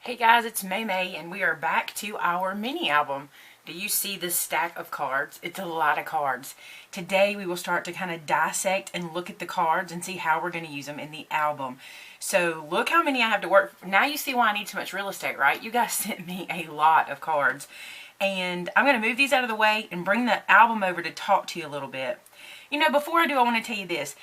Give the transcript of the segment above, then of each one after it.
Hey guys, it's Maymay and we are back to our mini album. Do you see this stack of cards? It's a lot of cards. Today we will start to kind of dissect and look at the cards and see how we're going to use them in the album. So look how many I have to work. Now you see why I need so much real estate, right? You guys sent me a lot of cards. And I'm going to move these out of the way and bring the album over to talk to you a little bit. You know, before I do, I want to tell you this.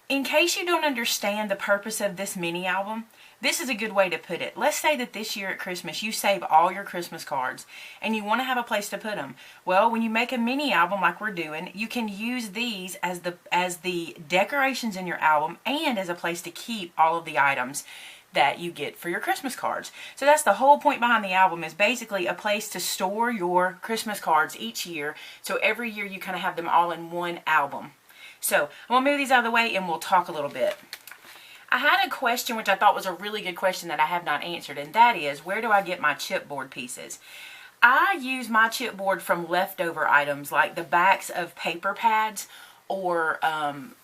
In case you don't understand the purpose of this mini album, this is a good way to put it. Let's say that this year at Christmas you save all your Christmas cards and you want to have a place to put them. Well, when you make a mini album like we're doing, you can use these as the decorations in your album and as a place to keep all of the items that you get for your Christmas cards. So that's the whole point behind the album, is basically a place to store your Christmas cards each year. So every year you kind of have them all in one album. So I'm going to move these out of the way and we'll talk a little bit. I had a question which I thought was a really good question that I have not answered, and that is, where do I get my chipboard pieces? I use my chipboard from leftover items like the backs of paper pads or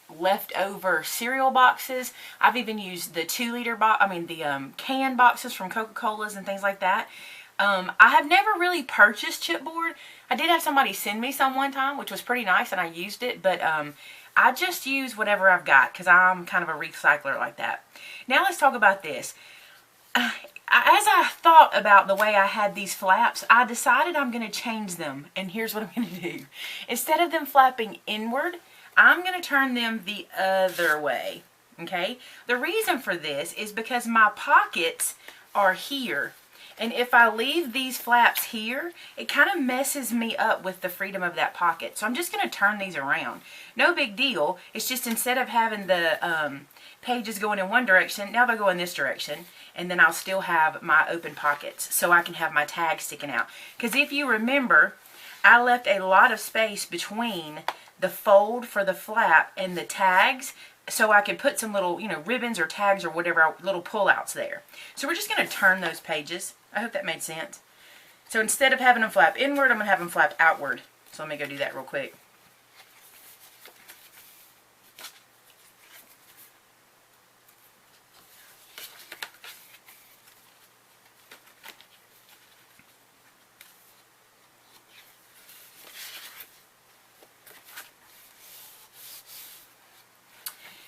leftover cereal boxes. I've even used the 2-liter can boxes from Coca-Cola's and things like that. I have never really purchased chipboard. I did have somebody send me some one time, which was pretty nice, and I used it, but I just use whatever I've got because I'm kind of a recycler like that. Now let's talk about this. As I thought about the way I had these flaps, I decided I'm going to change them, and here's what I'm going to do. Instead of them flapping inward, I'm going to turn them the other way, okay? The reason for this is because my pockets are here. And if I leave these flaps here, it kind of messes me up with the freedom of that pocket. So I'm just going to turn these around. No big deal. It's just instead of having the pages going in one direction, now they'll go in this direction. And then I'll still have my open pockets so I can have my tags sticking out. Because if you remember, I left a lot of space between the fold for the flap and the tags, so I could put some little, ribbons or tags or whatever, little pullouts there. So we're just going to turn those pages. I hope that made sense. So instead of having them flap inward, I'm going to have them flap outward. So let me go do that real quick.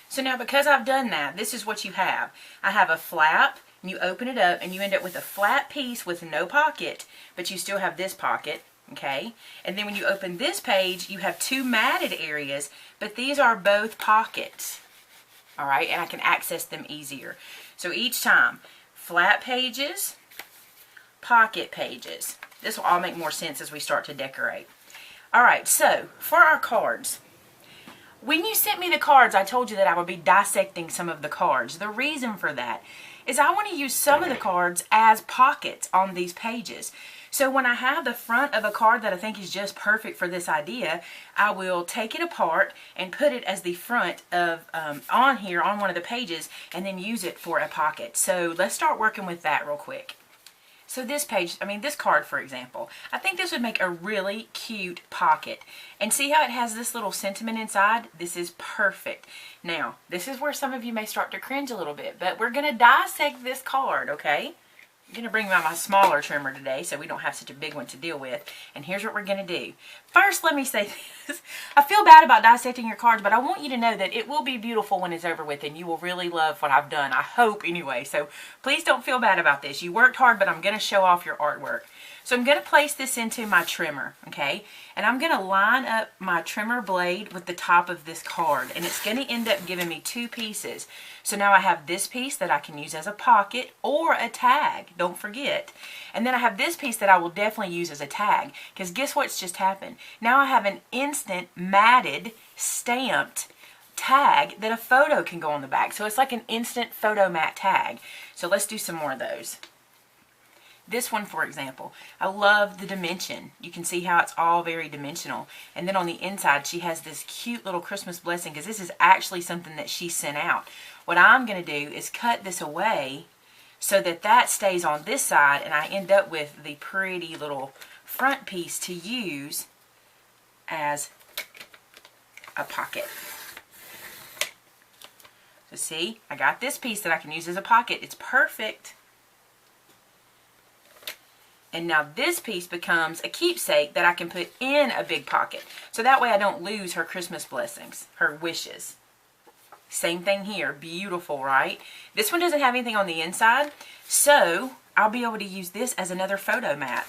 So now because I've done that, this is what you have. I have a flap, and you open it up, and you end up with a flat piece with no pocket, but you still have this pocket, okay? And then when you open this page, you have two matted areas, but these are both pockets, all right? And I can access them easier. So each time, flat pages, pocket pages. This will all make more sense as we start to decorate. All right, so for our cards, when you sent me the cards, I told you that I would be dissecting some of the cards. The reason for that is I want to use some of the cards as pockets on these pages. So when I have the front of a card that I think is just perfect for this idea, I will take it apart and put it as the front of on here on one of the pages and then use it for a pocket. So let's start working with that real quick. So this page, this card, for example, I think this would make a really cute pocket. And see how it has this little sentiment inside? This is perfect. Now, this is where some of you may start to cringe a little bit, but we're going to dissect this card, okay? I'm going to bring out my smaller trimmer today so we don't have such a big one to deal with. And here's what we're going to do. First, let me say this. I feel bad about dissecting your cards, but I want you to know that it will be beautiful when it's over with and you will really love what I've done. I hope anyway. So please don't feel bad about this. You worked hard, but I'm going to show off your artwork. So I'm going to place this into my trimmer, okay? And I'm going to line up my trimmer blade with the top of this card. And it's going to end up giving me two pieces. So now I have this piece that I can use as a pocket or a tag. Don't forget. And then I have this piece that I will definitely use as a tag. Because guess what's just happened? Now I have an instant matted, stamped tag that a photo can go on the back. So it's like an instant photo mat tag. So let's do some more of those. This one, for example, I love the dimension. You can see how it's all very dimensional. And then on the inside, she has this cute little Christmas blessing because this is actually something that she sent out. What I'm going to do is cut this away so that that stays on this side and I end up with the pretty little front piece to use as a pocket. So see, I got this piece that I can use as a pocket. It's perfect. And now this piece becomes a keepsake that I can put in a big pocket. So that way I don't lose her Christmas blessings, her wishes. Same thing here. Beautiful, right? This one doesn't have anything on the inside, so I'll be able to use this as another photo mat.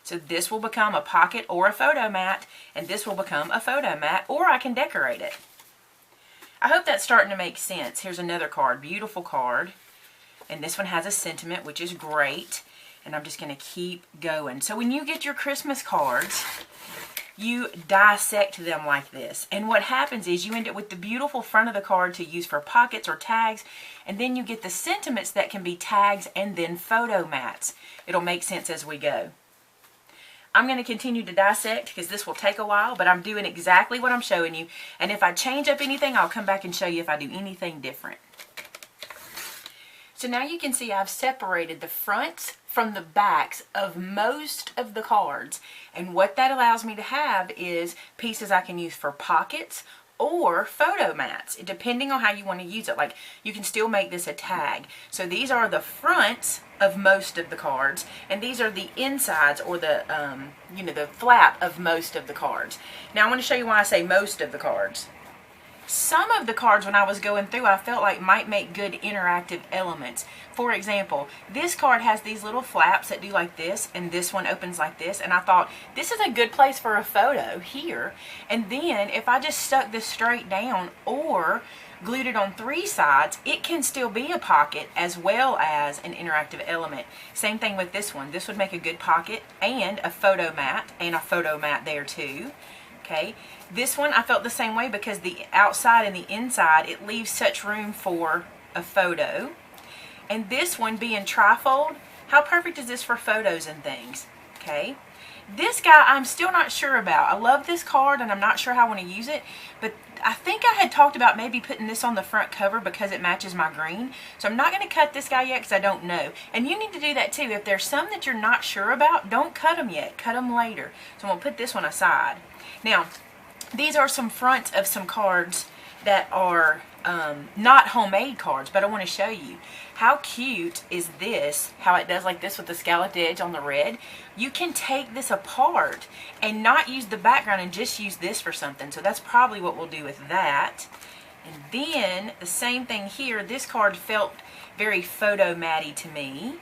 So this will become a pocket or a photo mat, and this will become a photo mat, or I can decorate it. I hope that's starting to make sense. Here's another card. Beautiful card. And this one has a sentiment, which is great. And I'm just going to keep going. So when you get your Christmas cards, you dissect them like this. And what happens is you end up with the beautiful front of the card to use for pockets or tags. And then you get the sentiments that can be tags and then photo mats. It'll make sense as we go. I'm going to continue to dissect because this will take a while, but I'm doing exactly what I'm showing you. And if I change up anything, I'll come back and show you if I do anything different. So now you can see I've separated the fronts from the backs of most of the cards. And what that allows me to have is pieces I can use for pockets or photo mats, depending on how you want to use it. Like, you can still make this a tag. So these are the fronts of most of the cards, and these are the insides, or the the flap of most of the cards. Now I want to show you why I say most of the cards. Some of the cards, when I was going through, I felt like might make good interactive elements. For example, this card has these little flaps that do like this, and this one opens like this, and I thought, this is a good place for a photo here. And then, if I just stuck this straight down, or glued it on 3 sides, it can still be a pocket as well as an interactive element. Same thing with this one. This would make a good pocket and a photo mat there too. Okay, this one I felt the same way because the outside and the inside, it leaves such room for a photo. And this one being trifold, how perfect is this for photos and things? Okay, this guy I'm still not sure about. I love this card and I'm not sure how I want to use it, but I think I had talked about maybe putting this on the front cover because it matches my green. So I'm not going to cut this guy yet because I don't know. And you need to do that too. If there's some that you're not sure about, don't cut them yet. Cut them later. So I'm going to put this one aside. Now, these are some fronts of some cards that are not homemade cards, but I want to show you. How cute is this, how it does like this with the scalloped edge on the red. You can take this apart and not use the background and just use this for something. So that's probably what we'll do with that. And then the same thing here. This card felt very photo matty to me.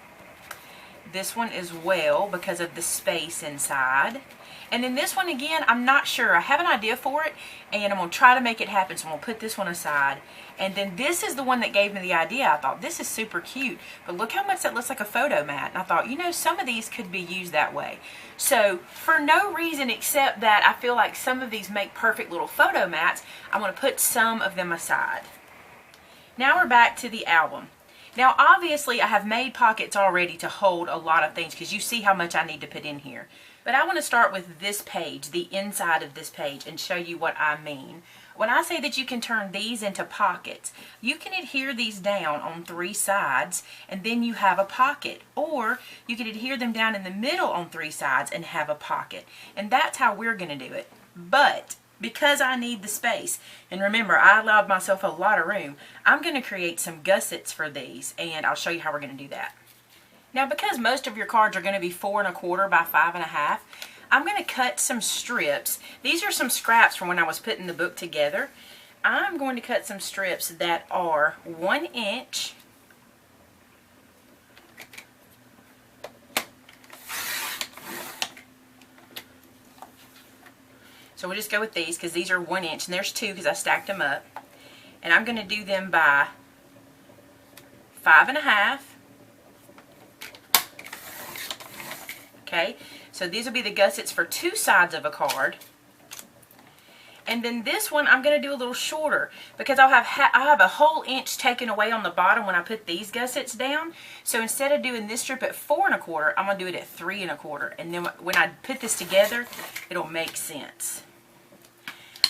This one as well because of the space inside. And then this one again, I'm not sure. I have an idea for it, and I'm going to try to make it happen, so I'm going to put this one aside. And then this is the one that gave me the idea. I thought, this is super cute, but look how much that looks like a photo mat. And I thought, you know, some of these could be used that way. So for no reason except that I feel like some of these make perfect little photo mats, I'm going to put some of them aside. Now we're back to the album. Now obviously I have made pockets already to hold a lot of things because you see how much I need to put in here. But I want to start with this page, the inside of this page, and show you what I mean. When I say that you can turn these into pockets, you can adhere these down on 3 sides and then you have a pocket. Or you can adhere them down in the middle on 3 sides and have a pocket. And that's how we're going to do it. But because I need the space, and remember I allowed myself a lot of room, I'm going to create some gussets for these, and I'll show you how we're going to do that. Now, because most of your cards are going to be 4 1/4 by 5 1/2, I'm going to cut some strips. These are some scraps from when I was putting the book together. I'm going to cut some strips that are 1 inch . So we'll just go with these because these are 1 inch, and there's 2 because I stacked them up. And I'm going to do them by 5 1/2. Okay, so these will be the gussets for 2 sides of a card. And then this one I'm going to do a little shorter because I'll have a whole inch taken away on the bottom when I put these gussets down. So instead of doing this strip at 4 1/4, I'm going to do it at 3 1/4. And then when I put this together, it'll make sense.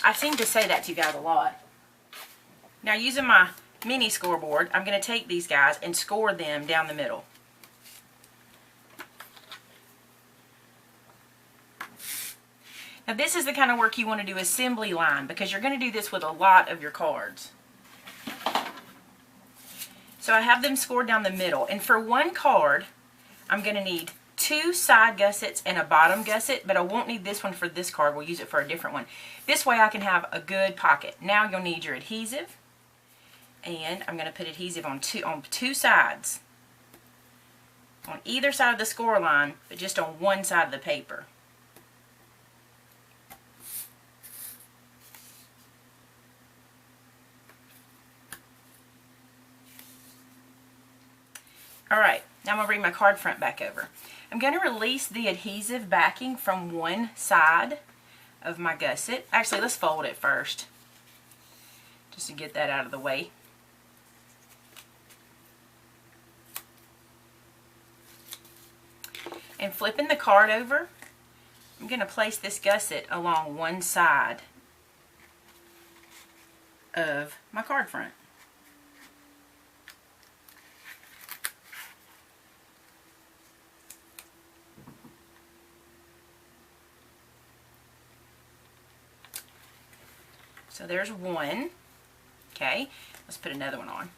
I seem to say that to you guys a lot. Now using my mini scoreboard, I'm going to take these guys and score them down the middle. Now this is the kind of work you want to do assembly line because you're going to do this with a lot of your cards. So I have them scored down the middle, and for one card I'm going to need 2 side gussets and a bottom gusset, but I won't need this one for this card. We'll use it for a different one. This way I can have a good pocket. Now you'll need your adhesive, and I'm going to put adhesive on two sides. On either side of the score line, but just on one side of the paper. Alright, now I'm going to bring my card front back over. I'm going to release the adhesive backing from one side of my gusset. Actually, let's fold it first, just to get that out of the way. And flipping the card over, I'm going to place this gusset along one side of my card front. So there's one. Okay, let's put another one on.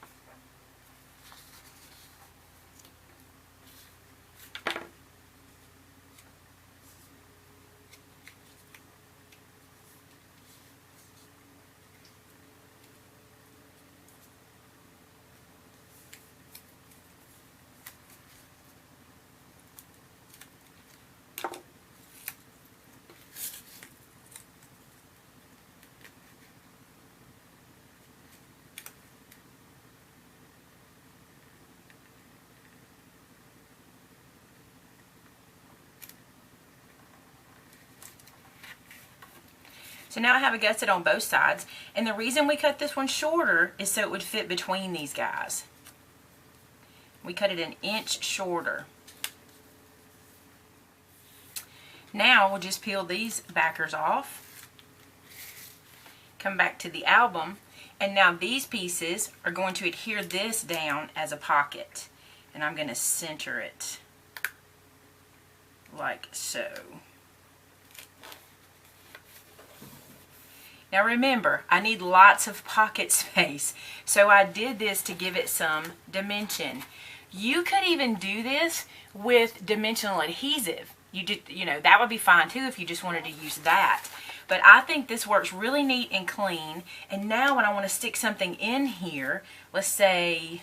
So now I have a gusset on both sides, and the reason we cut this one shorter is so it would fit between these guys. We cut it an inch shorter. Now we'll just peel these backers off, come back to the album, and now these pieces are going to adhere this down as a pocket. And I'm going to center it like so. Now remember, I need lots of pocket space, so I did this to give it some dimension. You could even do this with dimensional adhesive. You know, that would be fine too if you just wanted to use that. But I think this works really neat and clean. And now when I want to stick something in here, let's say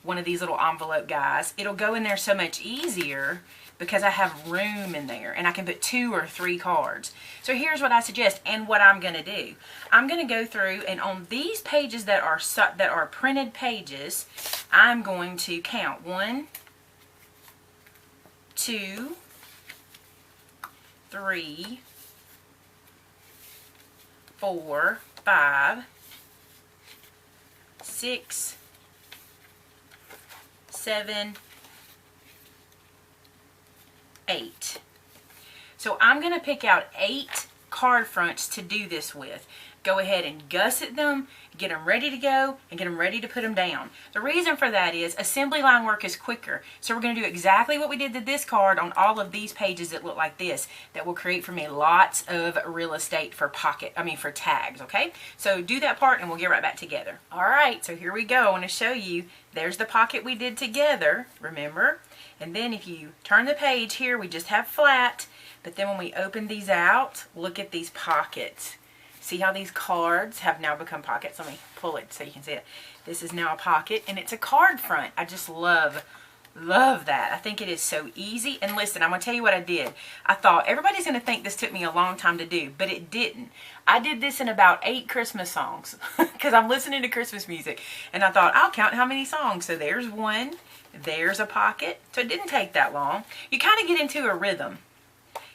one of these little envelope guys, it'll go in there so much easier because I have room in there and I can put 2 or 3 cards. So here's what I suggest and what I'm going to do. I'm going to go through, and on these pages that are printed pages, I'm going to count 1, 2, 3, 4, 5, 6, 7, 8. So I'm going to pick out 8 card fronts to do this with. Go ahead and gusset them, get them ready to go, and get them ready to put them down. The reason for that is assembly line work is quicker. So we're going to do exactly what we did to this card on all of these pages that look like this. That will create for me lots of real estate for for tags, okay? So do that part and we'll get right back together. Alright, so here we go. I want to show you. There's the pocket we did together, remember? And then if you turn the page here, we just have flat. But then when we open these out, look at these pockets. See how these cards have now become pockets? Let me pull it so you can see it. This is now a pocket, and it's a card front. I just love that. I think it is so easy. And listen, I'm going to tell you what I did. I thought everybody's going to think this took me a long time to do, but it didn't. I did this in about 8 Christmas songs because I'm listening to Christmas music. And I thought, I'll count how many songs. So there's one. There's a pocket. So it didn't take that long. You kind of get into a rhythm.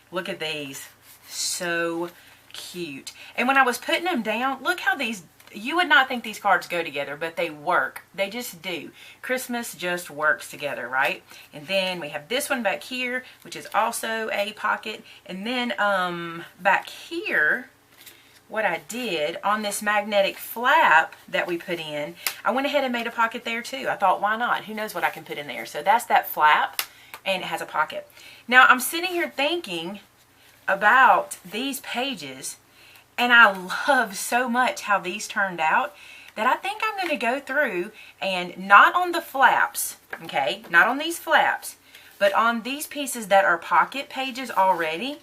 Look at these. So cute. And when I was putting them down, look how these, you would not think these cards go together, but they work. They just do. Christmas just works together, right? And then we have this one back here, which is also a pocket. And then back here, what I did on this magnetic flap that we put in, I went ahead and made a pocket there too. I thought, why not? Who knows what I can put in there? So that's that flap, and it has a pocket. Now I'm sitting here thinking about these pages, and I love so much how these turned out that I think I'm going to go through and not on the flaps, okay, not on these flaps, But on these pieces that are pocket pages already,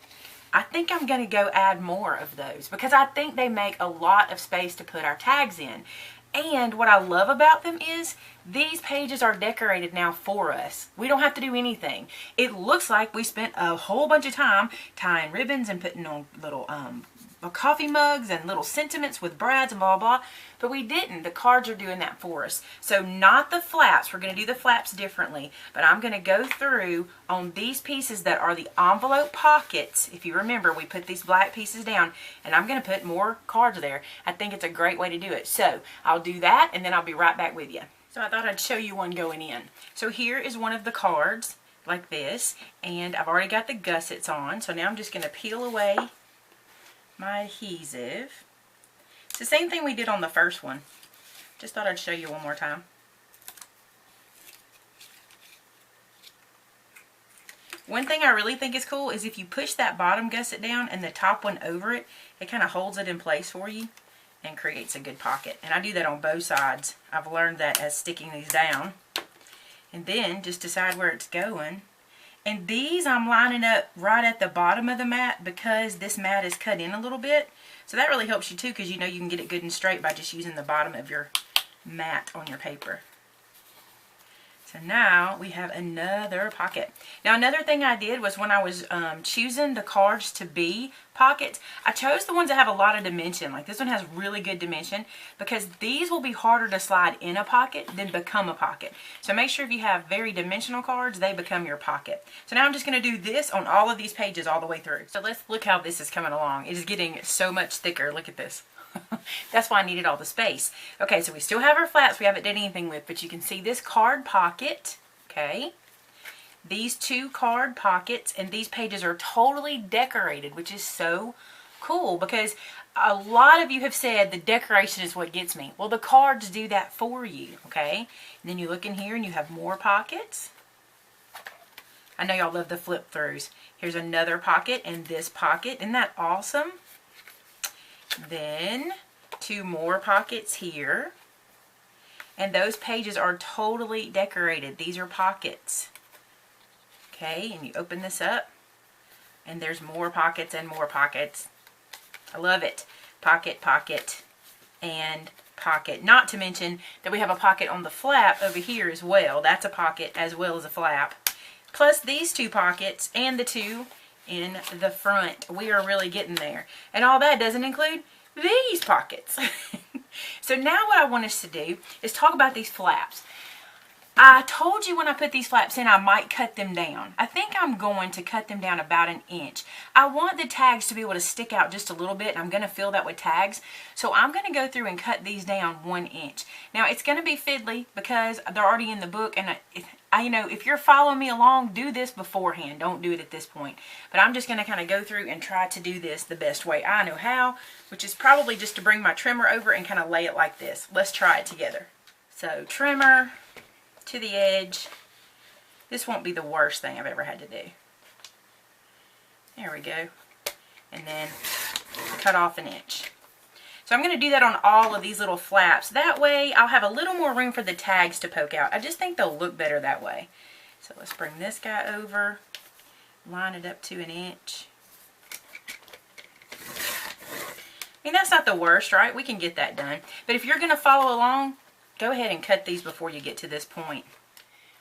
I think I'm going to go add more of those because I think they make a lot of space to put our tags in. And what I love about them is these pages are decorated now for us. We don't have to do anything. It looks like we spent a whole bunch of time tying ribbons and putting on little coffee mugs and little sentiments with brads and blah, blah, but we didn't. The cards are doing that for us. So not the flaps. We're going to do the flaps differently, but I'm going to go through on these pieces that are the envelope pockets. If you remember, we put these black pieces down, and I'm going to put more cards there. I think it's a great way to do it. So I'll do that, and then I'll be right back with you. So I thought I'd show you one going in. So here is one of the cards like this, and I've already got the gussets on. So now I'm just going to peel away my adhesive. It's the same thing we did on the first one. Just thought I'd show you one more time. One thing I really think is cool is if you push that bottom gusset down and the top one over it, it kind of holds it in place for you and creates a good pocket. And I do that on both sides. I've learned that as sticking these down. And then just decide where it's going. And these I'm lining up right at the bottom of the mat because this mat is cut in a little bit. So that really helps you too, because you know you can get it good and straight by just using the bottom of your mat on your paper. So now we have another pocket. Now another thing I did was when I was choosing the cards to be pockets, I chose the ones that have a lot of dimension. Like this one has really good dimension because these will be harder to slide in a pocket than become a pocket. So make sure if you have very dimensional cards, they become your pocket. So now I'm just going to do this on all of these pages all the way through. So let's look how this is coming along. It is getting so much thicker. Look at this. That's why I needed all the space. Okay, so we still have our flaps we haven't done anything with, but you can see this card pocket, okay? These two card pockets, and these pages are totally decorated, which is so cool because a lot of you have said the decoration is what gets me. Well, the cards do that for you, okay? And then you look in here and you have more pockets. I know y'all love the flip throughs. Here's another pocket and this pocket. Isn't that awesome? Then two more pockets here, and those pages are totally decorated. These are pockets, okay? And you open this up and there's more pockets and more pockets. I love it. Pocket, pocket, and pocket. Not to mention that we have a pocket on the flap over here as well. That's a pocket as well as a flap, plus these two pockets and the two in the front. We are really getting there. And all that doesn't include these pockets. So now what I want us to do is talk about these flaps. I told you when I put these flaps in I might cut them down. I think I'm going to cut them down about 1 inch. I want the tags to be able to stick out just a little bit, and I'm going to fill that with tags. So I'm going to go through and cut these down 1 inch. Now it's going to be fiddly because they're already in the book, and you know, if you're following me along, do this beforehand. Don't do it at this point. But I'm just going to kind of go through and try to do this the best way I know how, which is probably just to bring my trimmer over and kind of lay it like this. Let's try it together. So trimmer to the edge. This won't be the worst thing I've ever had to do. There we go. And then cut off 1 inch. So I'm going to do that on all of these little flaps. That way I'll have a little more room for the tags to poke out. I just think they'll look better that way. So let's bring this guy over, line it up to 1 inch. I mean, that's not the worst, right? We can get that done. But if you're going to follow along, go ahead and cut these before you get to this point.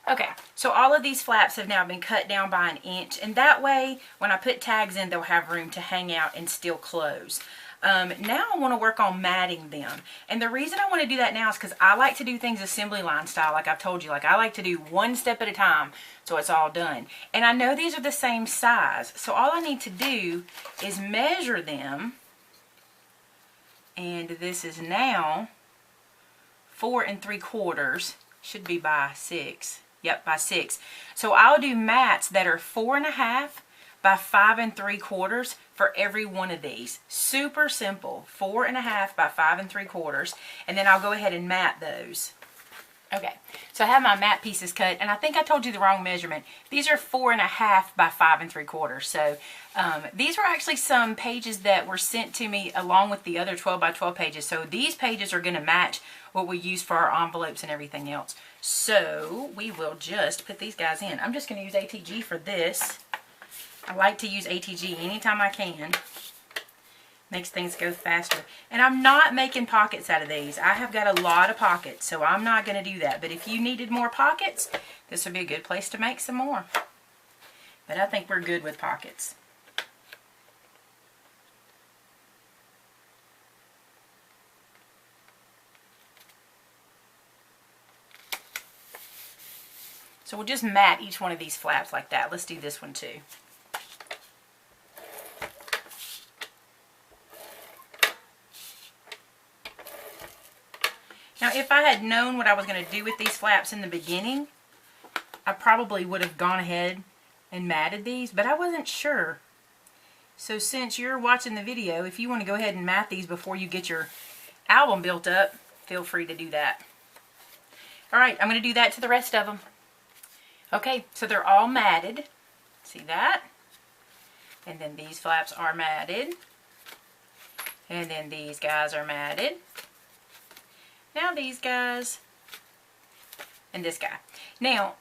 Okay, so all of these flaps have now been cut down by 1 inch, and that way when I put tags in, they'll have room to hang out and still close. Now I want to work on matting them, and the reason I want to do that now is because I like to do things assembly line style, like I've told you. Like I like to do one step at a time so it's all done, and I know these are the same size, so all I need to do is measure them, and this is now 4 3/4, should be by 6. Yep, by 6. So I'll do mats that are 4 1/2 by 5 3/4 for every one of these. Super simple. 4 1/2 by 5 3/4, and then I'll go ahead and mat those. Okay, so I have my mat pieces cut, and I think I told you the wrong measurement. These are 4.5 by 5 3/4. So these were actually some pages that were sent to me along with the other 12 by 12 pages. So these pages are going to match what we use for our envelopes and everything else. So we will just put these guys in. I'm just going to use ATG for this. I like to use ATG anytime I can. Makes things go faster. And I'm not making pockets out of these. I have got a lot of pockets, so I'm not going to do that. But if you needed more pockets, this would be a good place to make some more. But I think we're good with pockets. So we'll just mat each one of these flaps like that. Let's do this one too. Now, if I had known what I was going to do with these flaps in the beginning, I probably would have gone ahead and matted these, but I wasn't sure. So since you're watching the video, if you want to go ahead and mat these before you get your album built up, feel free to do that. Alright, I'm going to do that to the rest of them. Okay, so they're all matted. See that? And then these flaps are matted. And then these guys are matted. Now these guys, and this guy. Now,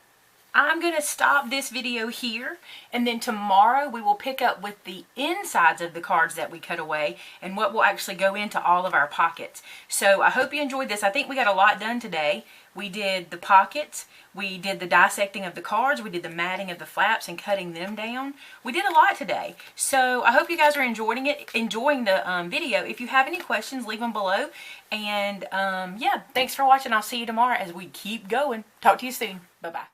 I'm going to stop this video here, and then tomorrow we will pick up with the insides of the cards that we cut away and what will actually go into all of our pockets. So I hope you enjoyed this. I think we got a lot done today. We did the pockets, we did the dissecting of the cards, we did the matting of the flaps and cutting them down. We did a lot today. So I hope you guys are enjoying the video. If you have any questions, leave them below. And yeah, thanks for watching. I'll see you tomorrow as we keep going. Talk to you soon. Bye-bye.